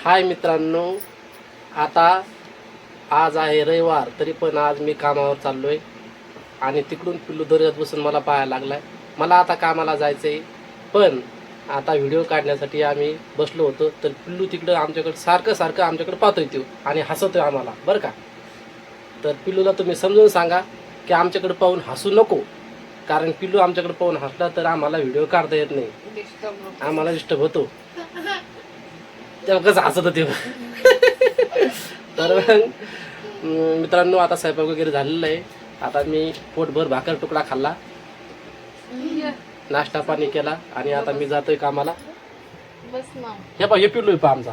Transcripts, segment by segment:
हाय मित्रांनो, आता आज आहे रविवार, तरी पण आज मी कामावर चाललोय आणि तिकडून पिल्लू दर्यात बसून मला पाहायला लागलाय. मला आता कामाला जायचंय, पण आता व्हिडिओ काढण्यासाठी आम्ही बसलो होतो, तर पिल्लू तिकडं आमच्याकडे सारखं आमच्याकडे पाहतोय तो आणि हसतोय आम्हाला बरं का. तर पिल्लूला तुम्ही समजून सांगा की आमच्याकडे पाहून हसू नको, कारण पिल्लू आमच्याकडे पाहून हसला तर आम्हाला व्हिडिओ काढता येत नाही, आम्हाला डिस्टर्ब होतो. तेव्हा कसं हसत होते. तर मित्रांनो, आता स्वयंपाक वगैरे झालेला आहे. आता मी पोटभर भाकर तुकडा खाल्ला, नाश्ता पाणी केला आणि आता मी जातोय कामाला. हे पा, हे पिल्लू आहे पा आमचा.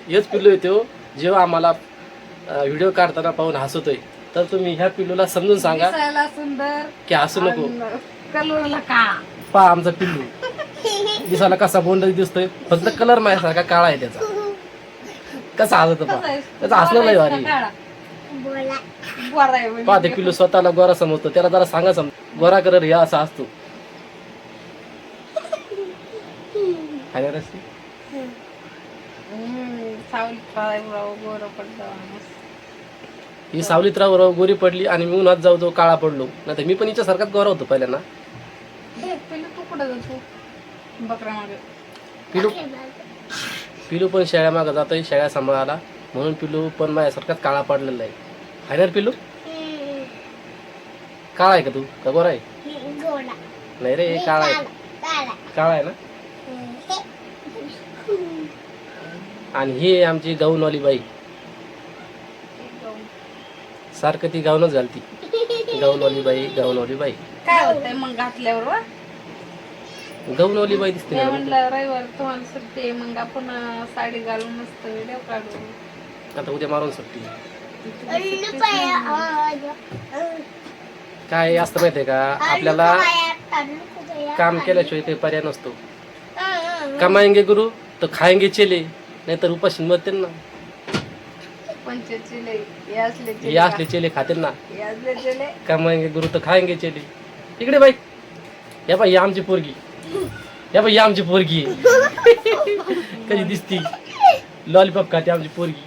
हेच पिल्लू येतो जेव्हा आम्हाला व्हिडिओ काढताना पाहून हसतोय. तर तुम्ही ह्या पिल्लूला समजून सांगा की हसू नको. पा आमचा पिल्लू दिसायला कसा बोंडच दिसतोय, फक्त कलर माझ्यासारखा काळा आहे त्याचा. कसा हसत पा, त्याचा हसलं नाही भारी. पा ते पिल्लू स्वतःला गोरा समजतो, त्याला जरा सांगा गोरा कलर हे असा असतो. ही सावलीत राहू गोरी पडली आणि मी उन्हात जाऊ तो काळा पडलो. नाही तर मी पण हिच्या सारखाच गोरा होतो पहिल्यांदा. पिलू पण शेळ्या मागं जातोय, शेळ्या सांभाळायला, म्हणून पिलू पण माझ्यासारखाच काळा पडलेला आहे. हाय ना पिलू? काळा आहे का तू, का गोरा आहे? नाही रे, काळा आहे. काळा आहे ना. आणि ही आमची गाऊनवाली बाई, सारखं ती गाऊनच घालती. गाऊनवाली बाई, गाऊनवाली बाई. काय होतंय मग घातल्यावर? गाऊनवाली बाई दिसते ना. म्हणलं रविवार तुम्हाला सुट्टी, मग आपण साडी घालून मस्त व्हिडिओ काढू. आता उद्या मारून सुट्टी. काय असतं माहितीये का, आपल्याला काम केल्याशिवाय काही पर्याय नसतो. कमाएंगे गुरु तर खाएंगे चेले, नाहीतर उपाशी मरते ना. हे असले चेले खाते ना. कमाएंगे गुरु तर खाएंगे चेले. इकडे बाई, या बाई आमची पोरगी, या बाई आमची पोरगी कधी दिसती, लॉलीपॉप खाते आमची पोरगी.